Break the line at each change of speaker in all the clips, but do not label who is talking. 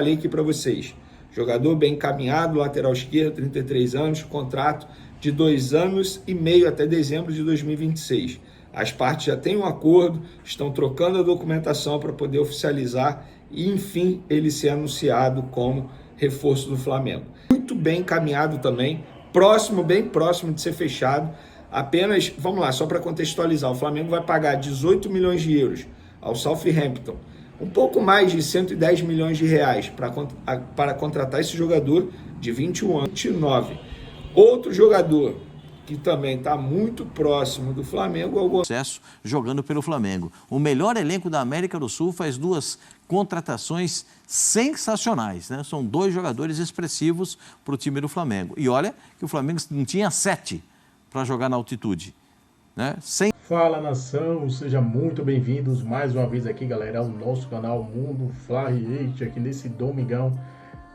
falei aqui para vocês. Jogador bem encaminhado, lateral esquerdo, 33 anos, contrato de 2 anos e meio até dezembro de 2026. As partes já têm um acordo, estão trocando a documentação para poder oficializar e, enfim, ele ser anunciado como reforço do Flamengo. Muito bem encaminhado também, próximo, bem próximo de ser fechado. Apenas, vamos lá, só para contextualizar, o Flamengo vai pagar 18 milhões de euros ao Southampton, um pouco mais de 110 milhões de reais para contratar esse jogador de 21 anos, 29. Outro jogador que também está muito próximo do Flamengo é o
sucesso jogando pelo Flamengo. O melhor elenco da América do Sul faz 2 contratações sensacionais, né? São 2 jogadores expressivos para o time do Flamengo. E olha que o Flamengo não tinha 7 para jogar na altitude, né?
Fala, nação, sejam muito bem-vindos mais uma vez aqui, galera, ao nosso canal Mundo Fla React, aqui nesse domingão,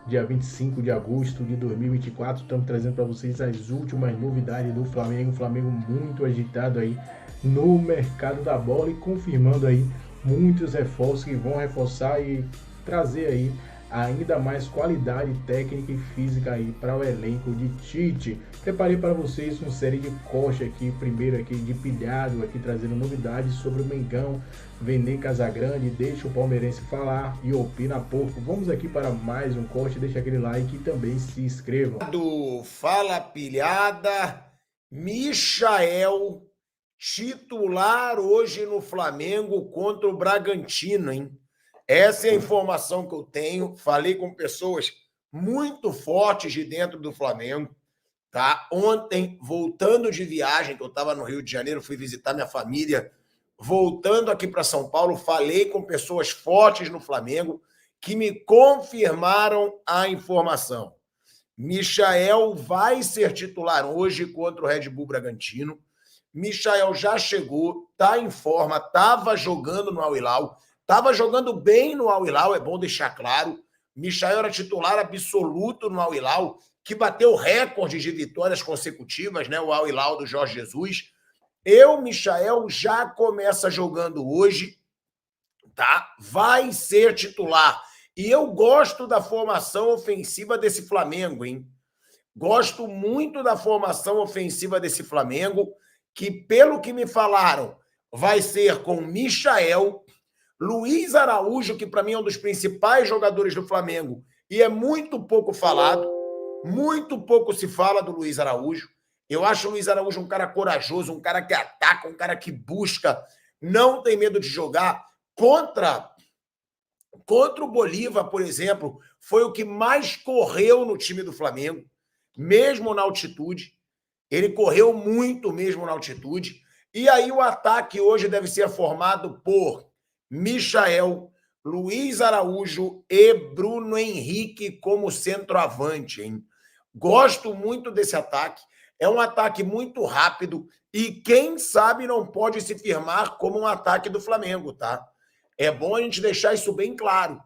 dia 25 de agosto de 2024, estamos trazendo para vocês as últimas novidades do Flamengo. Flamengo muito agitado aí no mercado da bola e confirmando aí muitos reforços que vão reforçar e trazer aí ainda mais qualidade técnica e física aí para o elenco de Tite. Preparei para vocês uma série de cortes aqui, primeiro aqui de pilhado, aqui trazendo novidades sobre o Mengão, Vene Casagrande, deixa o palmeirense falar e opina pouco. Vamos aqui para mais um corte, deixa aquele like e também se inscrevam.
Fala pilhada, Michael titular hoje no Flamengo contra o Bragantino, hein? Essa é a informação que eu tenho. Falei com pessoas muito fortes de dentro do Flamengo, tá? Ontem, voltando de viagem, que eu estava no Rio de Janeiro, fui visitar minha família, voltando aqui para São Paulo, falei com pessoas fortes no Flamengo que me confirmaram a informação. Michael vai ser titular hoje contra o Red Bull Bragantino. Michael já chegou, está em forma, estava jogando no Al Hilal, estava jogando bem no Al Hilal, é bom deixar claro. Michael era titular absoluto no Al Hilal, que bateu recordes de vitórias consecutivas, né? O Al Hilal do Jorge Jesus. Michael já começa jogando hoje, tá? Vai ser titular. E eu gosto da formação ofensiva desse Flamengo, hein? Gosto muito da formação ofensiva desse Flamengo, que, pelo que me falaram, vai ser com Michael, Luiz Araújo, que para mim é um dos principais jogadores do Flamengo, e é muito pouco falado, muito pouco se fala do Luiz Araújo. Eu acho o Luiz Araújo um cara corajoso, um cara que ataca, um cara que busca, não tem medo de jogar. Contra o Bolívar, por exemplo, foi o que mais correu no time do Flamengo, mesmo na altitude. Ele correu muito mesmo na altitude. E aí o ataque hoje deve ser formado por Michael, Luiz Araújo e Bruno Henrique como centroavante, hein? Gosto muito desse ataque. É um ataque muito rápido e, quem sabe, não pode se firmar como um ataque do Flamengo, tá? É bom a gente deixar isso bem claro.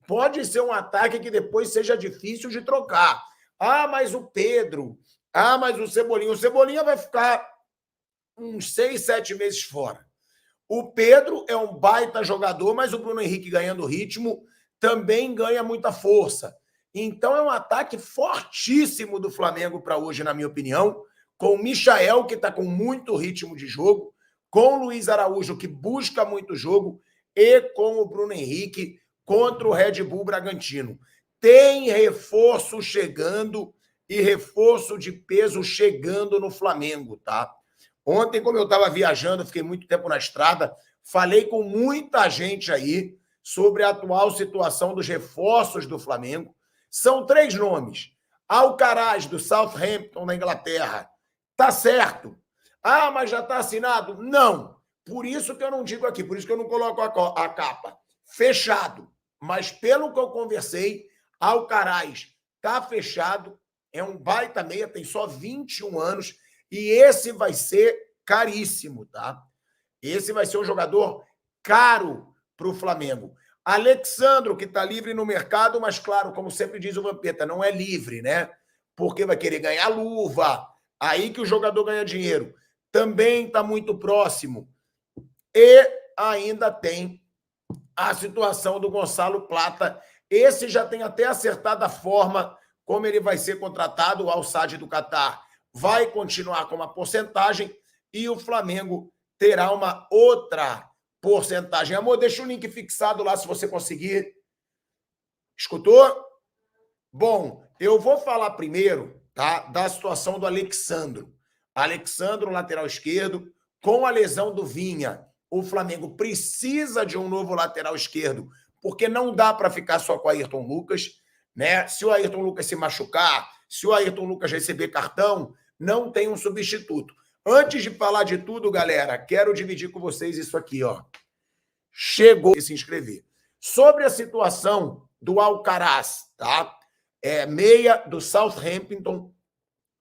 Pode ser um ataque que depois seja difícil de trocar. Ah, mas o Pedro... Ah, mas o Cebolinha... O Cebolinha vai ficar uns 6, 7 meses fora. O Pedro é um baita jogador, mas o Bruno Henrique, ganhando ritmo, também ganha muita força. Então é um ataque fortíssimo do Flamengo para hoje, na minha opinião, com o Michael, que está com muito ritmo de jogo, com o Luiz Araújo, que busca muito jogo, e com o Bruno Henrique contra o Red Bull Bragantino. Tem reforço chegando e reforço de peso chegando no Flamengo, tá? Ontem, como eu estava viajando, fiquei muito tempo na estrada, falei com muita gente aí sobre a atual situação dos reforços do Flamengo. São 3 nomes. Alcaraz, do Southampton, na Inglaterra. Tá certo. Ah, mas já está assinado? Não. Por isso que eu não digo aqui, por isso que eu não coloco a capa. Fechado. Mas pelo que eu conversei, Alcaraz está fechado, é um baita meia, tem só 21 anos, e esse vai ser caríssimo, tá? Esse vai ser um jogador caro para o Flamengo. Alexandro, que está livre no mercado, mas, claro, como sempre diz o Vampeta, não é livre, né? Porque vai querer ganhar luva, aí que o jogador ganha dinheiro. Também está muito próximo. E ainda tem a situação do Gonçalo Plata, Esse já tem até acertado a forma como ele vai ser contratado. O Al-Sadd do Catar vai continuar com uma porcentagem e o Flamengo terá uma outra porcentagem. Amor, deixa o link fixado lá se você conseguir. Escutou? Bom, eu vou falar primeiro, tá, da situação do Alexandro. Alexandro, lateral esquerdo, com a lesão do Vinha. O Flamengo precisa de um novo lateral esquerdo, porque não dá para ficar só com o Ayrton Lucas, né? Se o Ayrton Lucas se machucar, se o Ayrton Lucas receber cartão, não tem um substituto. Antes de falar de tudo, galera, quero dividir com vocês isso aqui, ó. Chegou a se inscrever. Sobre a situação do Alcaraz, tá? Meia do Southampton,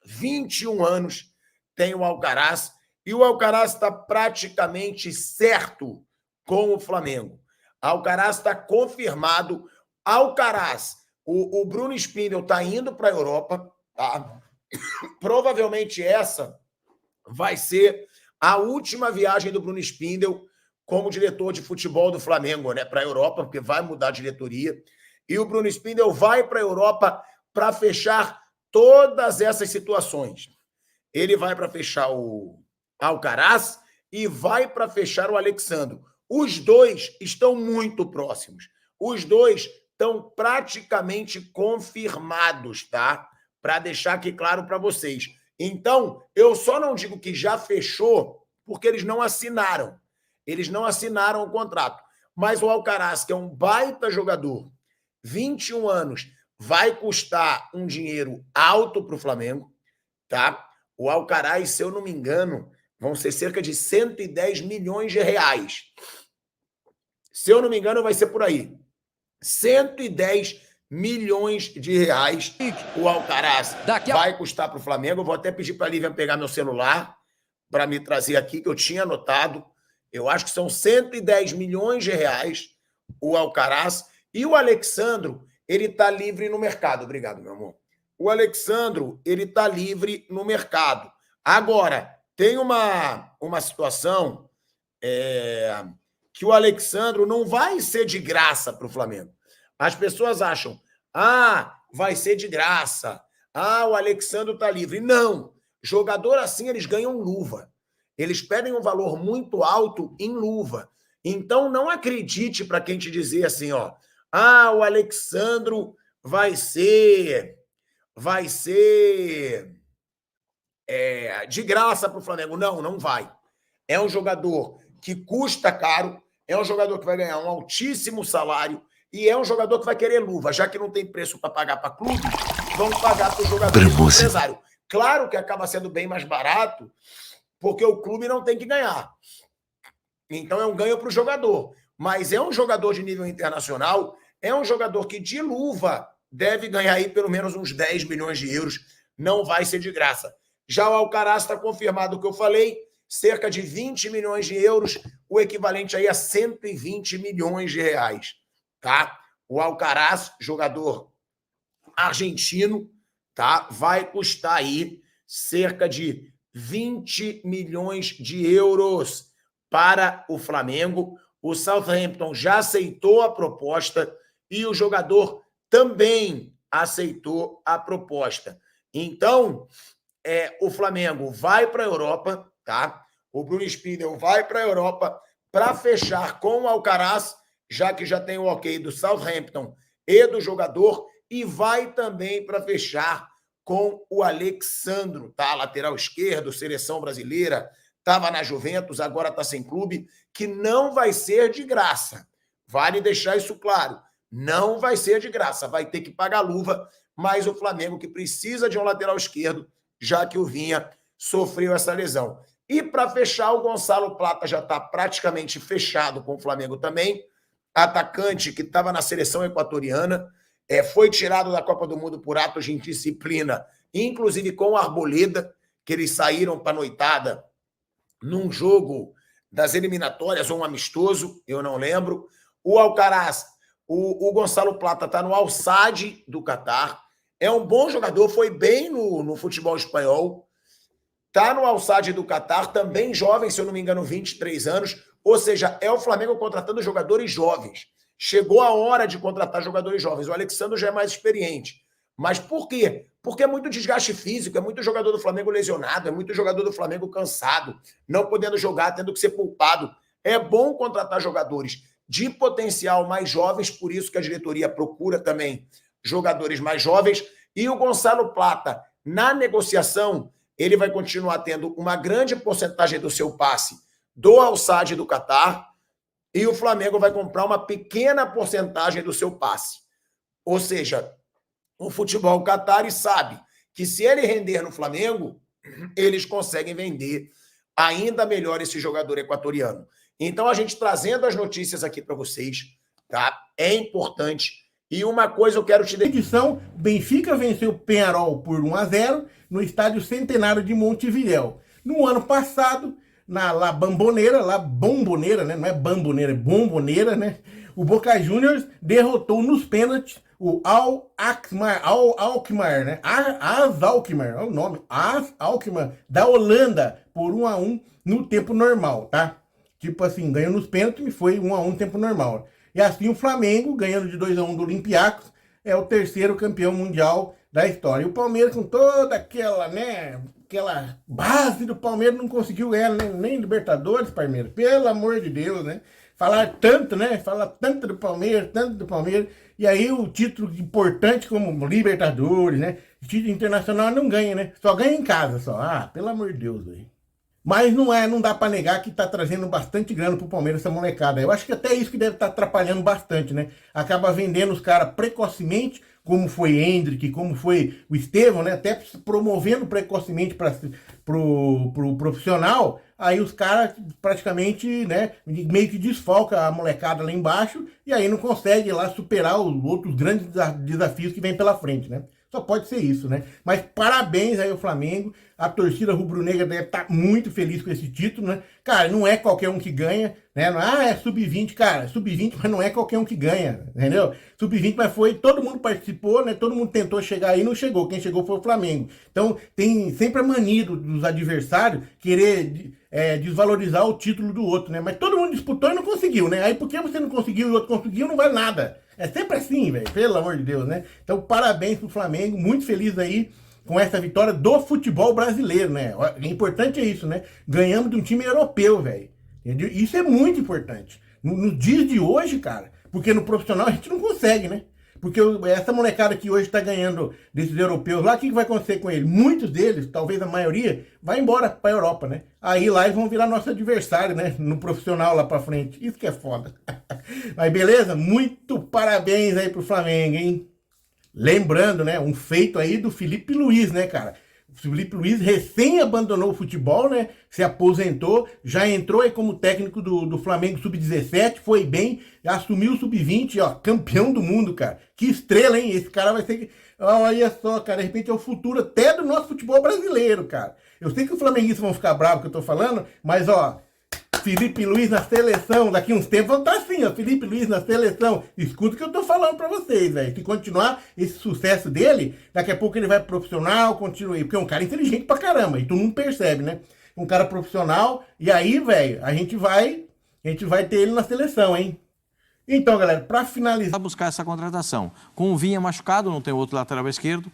21 anos tem o Alcaraz, e o Alcaraz está praticamente certo com o Flamengo. Alcaraz está confirmado. Alcaraz, o Bruno Spindel está indo para a Europa, tá? Provavelmente essa vai ser a última viagem do Bruno Spindel como diretor de futebol do Flamengo, né, para a Europa, porque vai mudar a diretoria. E o Bruno Spindel vai para a Europa para fechar todas essas situações. Ele vai para fechar o Alcaraz e vai para fechar o Alexandro. Os dois estão muito próximos. Os dois estão praticamente confirmados, tá? Para deixar aqui claro para vocês. Então, eu só não digo que já fechou porque eles não assinaram. Eles não assinaram o contrato. Mas o Alcaraz, que é um baita jogador, 21 anos, vai custar um dinheiro alto para o Flamengo, tá? O Alcaraz, se eu não me engano, vão ser cerca de 110 milhões de reais. Se eu não me engano, vai ser por aí. 110 milhões de reais o Alcaraz vai custar para o Flamengo. Eu vou até pedir para a Lívia pegar meu celular para me trazer aqui, que eu tinha anotado. Eu acho que são 110 milhões de reais o Alcaraz. E o Alexandro, ele está livre no mercado. Obrigado, meu amor. O Alexandro, ele está livre no mercado. Agora, tem uma situação que o Alexandro não vai ser de graça para o Flamengo. As pessoas acham, vai ser de graça. O Alexandro está livre. Não. Jogador assim, eles ganham luva. Eles pedem um valor muito alto em luva. Então, não acredite para quem te dizer assim, ó, o Alexandro vai ser de graça para o Flamengo. Não, não vai. É um jogador que custa caro, é um jogador que vai ganhar um altíssimo salário e é um jogador que vai querer luva. Já que não tem preço para pagar para clube, vão pagar para o jogador empresário. Claro que acaba sendo bem mais barato, porque o clube não tem que ganhar. Então é um ganho para o jogador. Mas é um jogador de nível internacional, é um jogador que de luva deve ganhar aí pelo menos uns 10 milhões de euros. Não vai ser de graça. Já o Alcaraz está confirmado o que eu falei, cerca de 20 milhões de euros, o equivalente aí a 120 milhões de reais. Tá? O Alcaraz, jogador argentino, tá? Vai custar aí cerca de 20 milhões de euros para o Flamengo. O Southampton já aceitou a proposta e o jogador também aceitou a proposta. Então, o Flamengo vai para a Europa, tá? O Bruno Spindel vai para a Europa para fechar com o Alcaraz, já que já tem o ok do Southampton e do jogador, e vai também para fechar com o Alexandro, tá? Lateral esquerdo, seleção brasileira, estava na Juventus, agora está sem clube, que não vai ser de graça. Vale deixar isso claro. Não vai ser de graça, vai ter que pagar luva, mas o Flamengo que precisa de um lateral esquerdo, já que o Vinha sofreu essa lesão. E para fechar, o Gonçalo Plata já está praticamente fechado com o Flamengo também. Atacante que estava na seleção equatoriana, foi tirado da Copa do Mundo por atos de indisciplina, inclusive com o Arboleda, que eles saíram para a noitada num jogo das eliminatórias, ou um amistoso, eu não lembro. O Alcaraz, o Gonçalo Plata está no Al-Sadd do Catar, é um bom jogador, foi bem no futebol espanhol, está no Al-Sadd do Catar, também jovem, se eu não me engano, 23 anos, ou seja, é o Flamengo contratando jogadores jovens. chegou a hora de contratar jogadores jovens. O Alexandre já é mais experiente. Mas por quê? Porque é muito desgaste físico, é muito jogador do Flamengo lesionado, é muito jogador do Flamengo cansado, não podendo jogar, tendo que ser poupado. É bom contratar jogadores de potencial mais jovens, por isso que a diretoria procura também jogadores mais jovens. E o Gonçalo Plata, na negociação, ele vai continuar tendo uma grande porcentagem do seu passe do Al Sadd do Catar, e o Flamengo vai comprar uma pequena porcentagem do seu passe. Ou seja, o futebol Qatar sabe que se ele render no Flamengo, eles conseguem vender ainda melhor esse jogador equatoriano. Então, a gente trazendo as notícias aqui para vocês, tá? É importante. E uma coisa eu quero te dizer.
Edição, Benfica venceu o Peñarol por 1-0 no estádio Centenário de Montevidéu. No ano passado, na La Bombonera, né? Não é Bamboneira, é Bombonera, né? O Boca Juniors derrotou nos pênaltis o Al-Alkmaar, né? AS Alkmaar, é o nome, AS Alkmaar, da Holanda, por 1-1 no tempo normal, tá? Tipo assim, ganhou nos pênaltis e foi 1-1 no tempo normal. E assim o Flamengo, ganhando de 2-1 do Olympiacos, é o terceiro campeão mundial da história. E o Palmeiras, com toda aquela, né, aquela base do Palmeiras, não conseguiu ganhar nem Libertadores, Palmeiras. Pelo amor de Deus, né? Falar tanto, né? Falar tanto do Palmeiras, tanto do Palmeiras. E aí o título importante como Libertadores, né? Título internacional não ganha, né? Só ganha em casa, só. Ah, pelo amor de Deus, velho. Mas não dá para negar que tá trazendo bastante grana pro Palmeiras essa molecada. Eu acho que até isso que deve estar atrapalhando bastante, né? Acaba vendendo os caras precocemente, como foi Hendrick, como foi o Estevão, né? Até promovendo precocemente pro profissional. Aí os caras praticamente, né, meio que desfalca a molecada lá embaixo e aí não consegue lá superar os outros grandes desafios que vem pela frente, né? Só pode ser isso, né? Mas parabéns aí ao Flamengo. A torcida rubro-negra deve estar muito feliz com esse título, né? Cara, não é qualquer um que ganha, né? É sub-20, cara. Sub-20, mas não é qualquer um que ganha, entendeu? Sub-20, mas foi, todo mundo participou, né? Todo mundo tentou chegar aí e não chegou. Quem chegou foi o Flamengo. Então, tem sempre a mania dos adversários querer desvalorizar o título do outro, né? Mas todo mundo disputou e não conseguiu, né? Aí porque você não conseguiu e o outro conseguiu, não vale nada. É sempre assim, velho, pelo amor de Deus, né? Então, parabéns pro Flamengo, muito feliz aí com essa vitória do futebol brasileiro, né? O importante é isso, né? Ganhamos de um time europeu, velho. Isso é muito importante. Nos dias de hoje, cara, porque no profissional a gente não consegue, né? Porque essa molecada que hoje tá ganhando desses europeus lá, o que vai acontecer com eles? Muitos deles, talvez a maioria, vai embora pra Europa, né? Aí lá eles vão virar nosso adversário, né? No profissional lá pra frente. Isso que é foda. Mas beleza? Muito parabéns aí pro Flamengo, hein? Lembrando, né? Um feito aí do Felipe Luiz, né, cara? O Felipe Luiz recém abandonou o futebol, né? Se aposentou, já entrou aí como técnico do Flamengo Sub-17, foi bem, assumiu o Sub-20, ó, campeão do mundo, cara. Que estrela, hein? Esse cara vai ser... Olha só, cara, de repente é o futuro até do nosso futebol brasileiro, cara. Eu sei que os flamenguistas vão ficar bravos que eu tô falando, mas, ó, Felipe Luiz na seleção, daqui uns tempos vão estar assim, ó, Felipe Luiz na seleção. Escuta o que eu tô falando pra vocês, velho. Se continuar esse sucesso dele, daqui a pouco ele vai pro profissional, continua aí, porque é um cara inteligente pra caramba, e tu não percebe, né? Um cara profissional, e aí, velho, a gente vai ter ele na seleção, hein? Então, galera, para finalizar...
buscar essa contratação. Com o Vinha machucado, não tem outro lateral esquerdo,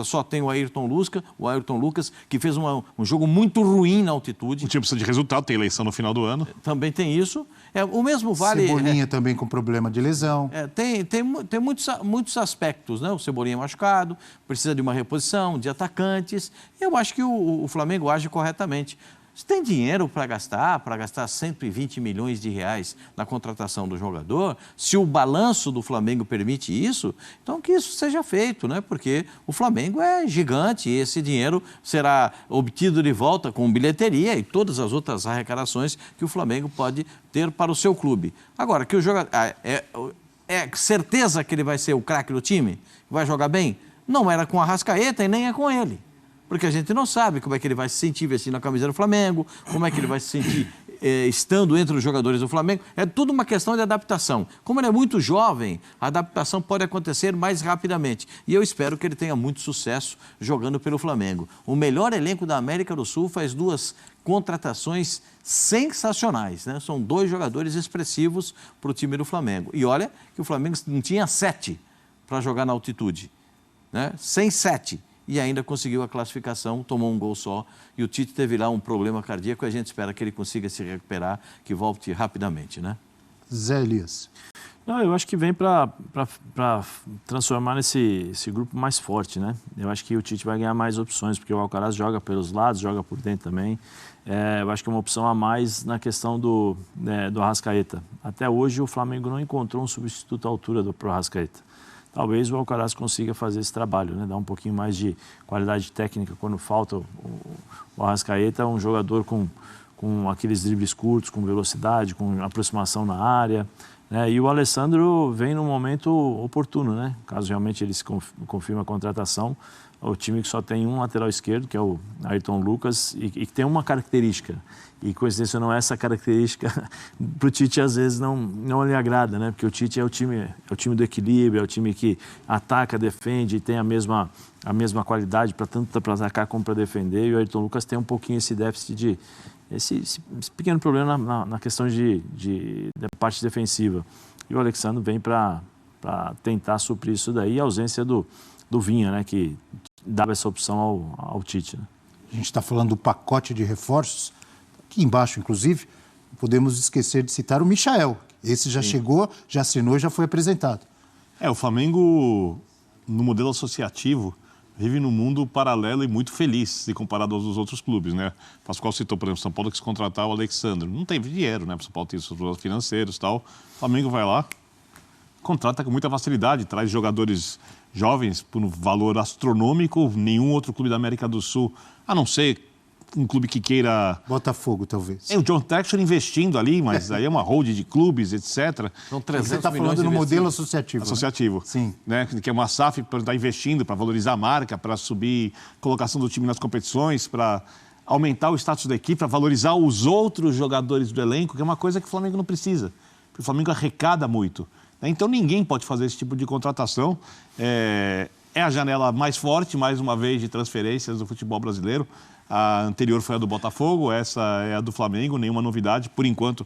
só tem o Ayrton Lucas, que fez um jogo muito ruim na altitude.
O time precisa de resultado, tem eleição no final do ano.
Também tem isso. O mesmo vale...
Cebolinha também com problema de lesão.
Tem muitos aspectos, né? O Cebolinha machucado, precisa de uma reposição, de atacantes. Eu acho que o Flamengo age corretamente. Se tem dinheiro para gastar 120 milhões de reais na contratação do jogador, se o balanço do Flamengo permite isso, então que isso seja feito, né? Porque o Flamengo é gigante e esse dinheiro será obtido de volta com bilheteria e todas as outras arrecadações que o Flamengo pode ter para o seu clube. Agora, que o jogador... É certeza que ele vai ser o craque do time? Vai jogar bem? Não era com a Arrascaeta e nem é com ele. Porque a gente não sabe como é que ele vai se sentir vestindo a camisa do Flamengo, como é que ele vai se sentir estando entre os jogadores do Flamengo, é tudo uma questão de adaptação. Como ele é muito jovem, a adaptação pode acontecer mais rapidamente. E eu espero que ele tenha muito sucesso jogando pelo Flamengo. O melhor elenco da América do Sul faz 2 contratações sensacionais, né? São 2 jogadores expressivos para o time do Flamengo. E olha que o Flamengo não tinha 7 para jogar na altitude, né? Sem 7. E ainda conseguiu a classificação, tomou um gol só. E o Tite teve lá um problema cardíaco e a gente espera que ele consiga se recuperar, que volte rapidamente, né?
Zé Elias.
Não, eu acho que vem para transformar esse grupo mais forte, né? Eu acho que o Tite vai ganhar mais opções, porque o Alcaraz joga pelos lados, joga por dentro também. Eu acho que é uma opção a mais na questão do Arrascaeta. Até hoje o Flamengo não encontrou um substituto à altura do Arrascaeta. Talvez o Alcaraz consiga fazer esse trabalho, né? Dar um pouquinho mais de qualidade técnica quando falta o Arrascaeta, um jogador com aqueles dribles curtos, com velocidade, com aproximação na área, né? E o Alessandro vem num momento oportuno, né? Caso realmente ele se confirme a contratação, o time que só tem um lateral esquerdo, que é o Ayrton Lucas, e que tem uma característica, e coincidência não é essa característica, para o Tite às vezes não lhe agrada, né? Porque o Tite é o time do equilíbrio, é o time que ataca, defende, e tem a mesma qualidade tanto para atacar como para defender, e o Ayrton Lucas tem um pouquinho esse déficit esse pequeno problema na questão da parte defensiva. E o Alexandre vem para tentar suprir isso daí, e a ausência do Vinha, né, que dava essa opção ao Tite. Né?
A gente está falando do pacote de reforços. Aqui embaixo, inclusive, podemos esquecer de citar o Michael. Esse já chegou, já assinou e já foi apresentado.
O Flamengo, no modelo associativo, vive num mundo paralelo e muito feliz, se comparado aos outros clubes, né? O Pascoal citou, por exemplo, São Paulo quis contratar o Alexandre. Não tem dinheiro, né? O São Paulo tem seus problemas financeiros e tal. O Flamengo vai lá, contrata com muita facilidade, traz jogadores jovens por um valor astronômico. Nenhum outro clube da América do Sul, a não ser um clube que queira...
Botafogo, talvez.
O John Textor investindo ali, mas aí é uma holding de clubes, etc.
São 300
Você está falando no modelo associativo.
Associativo.
Né? Sim.
Né? Que é uma SAF para estar investindo, para valorizar a marca, para subir a colocação do time nas competições, para aumentar o status da equipe, para valorizar os outros jogadores do elenco, que é uma coisa que o Flamengo não precisa. Porque o Flamengo arrecada muito. Né? Então ninguém pode fazer esse tipo de contratação. É a janela mais forte, mais uma vez, de transferências do futebol brasileiro. A anterior foi a do Botafogo, essa é a do Flamengo, nenhuma novidade, por enquanto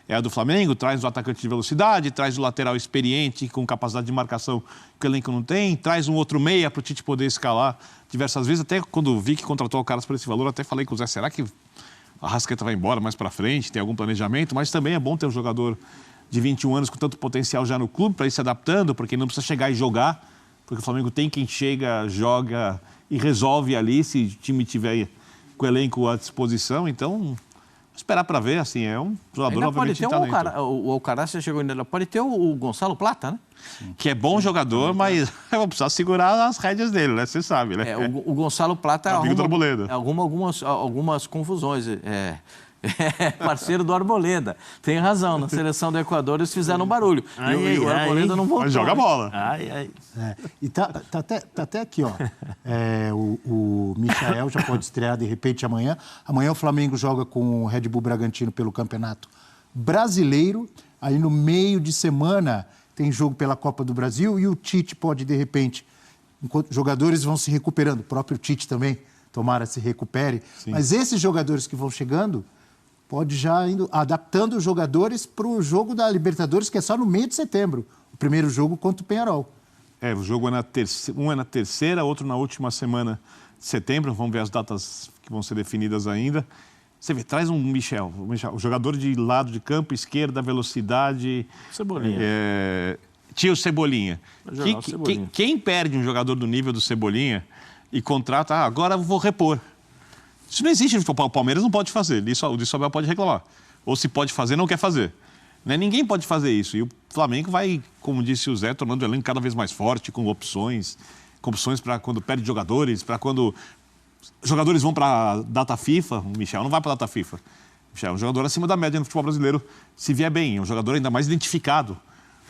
é a do Flamengo. Traz o atacante de velocidade, traz o lateral experiente com capacidade de marcação que o elenco não tem, traz um outro meia para o Tite poder escalar diversas vezes. Até quando vi que contratou o Caras por esse valor, até falei com o Zé, será que a Arrascaeta vai embora mais para frente, tem algum planejamento? Mas também é bom ter um jogador de 21 anos com tanto potencial já no clube para ir se adaptando, porque não precisa chegar e jogar, porque o Flamengo tem quem chega, joga e resolve ali, se o time tiver com o elenco à disposição. Então, esperar para ver, assim, é um jogador obviamente de talento.
O Alcaraz já chegou ainda, pode ter o Gonçalo Plata, né?
Que é bom jogador, mas vai precisar segurar as rédeas dele, né? Você sabe, né?
O Gonçalo Plata algumas confusões. Parceiro do Arboleda. Tem razão, na seleção do Equador eles fizeram um barulho. E o Arboleda não voltou.
Mas joga bola.
E tá até aqui, ó. O Michael já pode estrear de repente amanhã. Amanhã o Flamengo joga com o Red Bull Bragantino pelo Campeonato Brasileiro. Aí no meio de semana tem jogo pela Copa do Brasil e o Tite pode, de repente, enquanto jogadores vão se recuperando, o próprio Tite também, tomara se recupere. Sim. Mas esses jogadores que vão chegando, pode já indo adaptando os jogadores para o jogo da Libertadores, que é só no meio de setembro. O primeiro jogo contra o Peñarol.
O jogo um é na terceira, outro na última semana de setembro. Vamos ver as datas que vão ser definidas ainda. Você vê, traz um Michel, o jogador de lado de campo, esquerda, velocidade...
Cebolinha.
Tinha o Cebolinha. Quem perde um jogador do nível do Cebolinha e contrata, agora eu vou repor. Isso não existe, o Palmeiras não pode fazer, o de Sobel pode reclamar. Ou se pode fazer, não quer fazer. Né? Ninguém pode fazer isso. E o Flamengo vai, como disse o Zé, tornando o elenco cada vez mais forte, com opções para quando perde jogadores, para quando jogadores vão para a data FIFA. O Michel não vai para a data FIFA. O Michel é um jogador acima da média no futebol brasileiro, se vier bem. É um jogador ainda mais identificado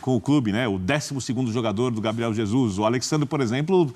com o clube, né? O 12º jogador do Gabriel Jesus. O Alexandre, por exemplo,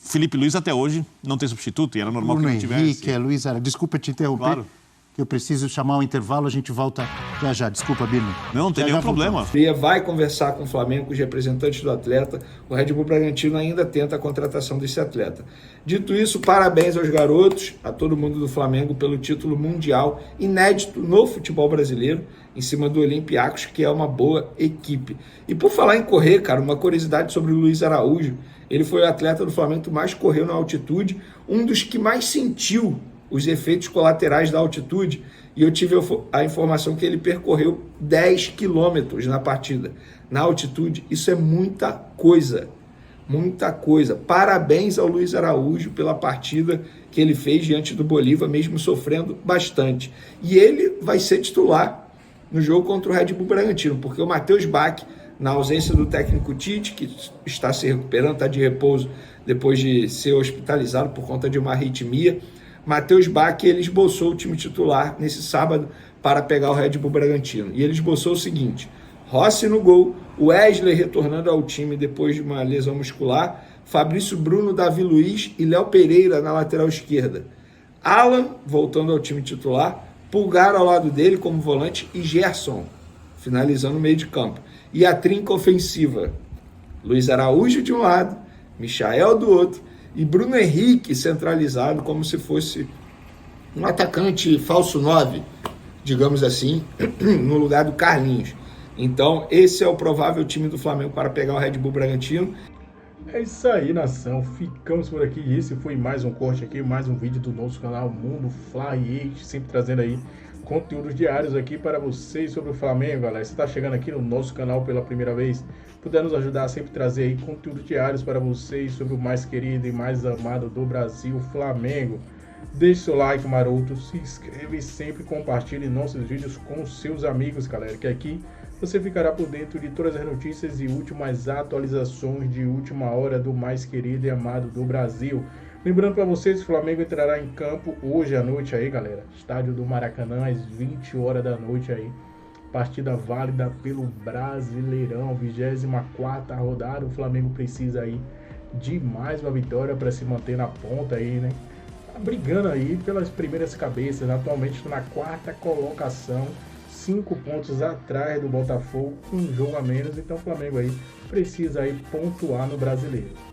Felipe Luiz até hoje não tem substituto, e era normal que não tivesse.
Henrique, Luiz, desculpa te interromper.
Claro.
que eu preciso chamar um intervalo, a gente volta já já. Desculpa, Bino.
Não tem
Já
nenhum
voltamos.
problema.
Vai conversar com o Flamengo, com os representantes do atleta. O Red Bull Bragantino ainda tenta a contratação desse atleta. Dito isso, parabéns aos garotos, a todo mundo do Flamengo pelo título mundial inédito no futebol brasileiro, em cima do Olympiacos, que é uma boa equipe. E por falar em correr, cara, uma curiosidade sobre o Luiz Araújo. Ele foi o atleta do Flamengo que mais correu na altitude, um dos que mais sentiu os efeitos colaterais da altitude, e eu tive a informação que ele percorreu 10 quilômetros na partida. Na altitude, isso é muita coisa. Muita coisa. Parabéns ao Luiz Araújo pela partida que ele fez diante do Bolívar, mesmo sofrendo bastante. E ele vai ser titular no jogo contra o Red Bull Bragantino, porque o Matheus Bach, na ausência do técnico Tite, que está se recuperando, está de repouso depois de ser hospitalizado por conta de uma arritmia, Matheus Bach, ele esboçou o time titular nesse sábado para pegar o Red Bull Bragantino. E ele esboçou o seguinte: Rossi no gol, Wesley retornando ao time depois de uma lesão muscular, Fabrício Bruno, Davi Luiz e Léo Pereira na lateral esquerda, Alan voltando ao time titular, Pulgar ao lado dele como volante e Gerson finalizando o meio de campo. E a trinca ofensiva, Luiz Araújo de um lado, Michael do outro, e Bruno Henrique centralizado como se fosse um atacante falso 9, digamos assim, no lugar do Carlinhos. Então, esse é o provável time do Flamengo para pegar o Red Bull Bragantino.
É isso aí, nação. Ficamos por aqui. Esse foi mais um corte aqui, mais um vídeo do nosso canal Mundo Fly, sempre trazendo aí conteúdos diários aqui para vocês sobre o Flamengo, galera. Se está chegando aqui no nosso canal pela primeira vez, puder nos ajudar a sempre trazer aí conteúdos diários para vocês sobre o mais querido e mais amado do Brasil, Flamengo. Deixe seu like maroto, se inscreve e sempre compartilhe nossos vídeos com seus amigos, galera, que aqui você ficará por dentro de todas as notícias e últimas atualizações de última hora do mais querido e amado do Brasil. Lembrando para vocês, o Flamengo entrará em campo hoje à noite aí, galera. Estádio do Maracanã, às 20 horas da noite aí. Partida válida pelo Brasileirão, 24ª rodada. O Flamengo precisa aí de mais uma vitória para se manter na ponta aí, né? Tá brigando aí pelas primeiras cabeças. Atualmente na 4ª colocação, 5 pontos atrás do Botafogo, um jogo a menos. Então o Flamengo aí precisa aí pontuar no Brasileiro.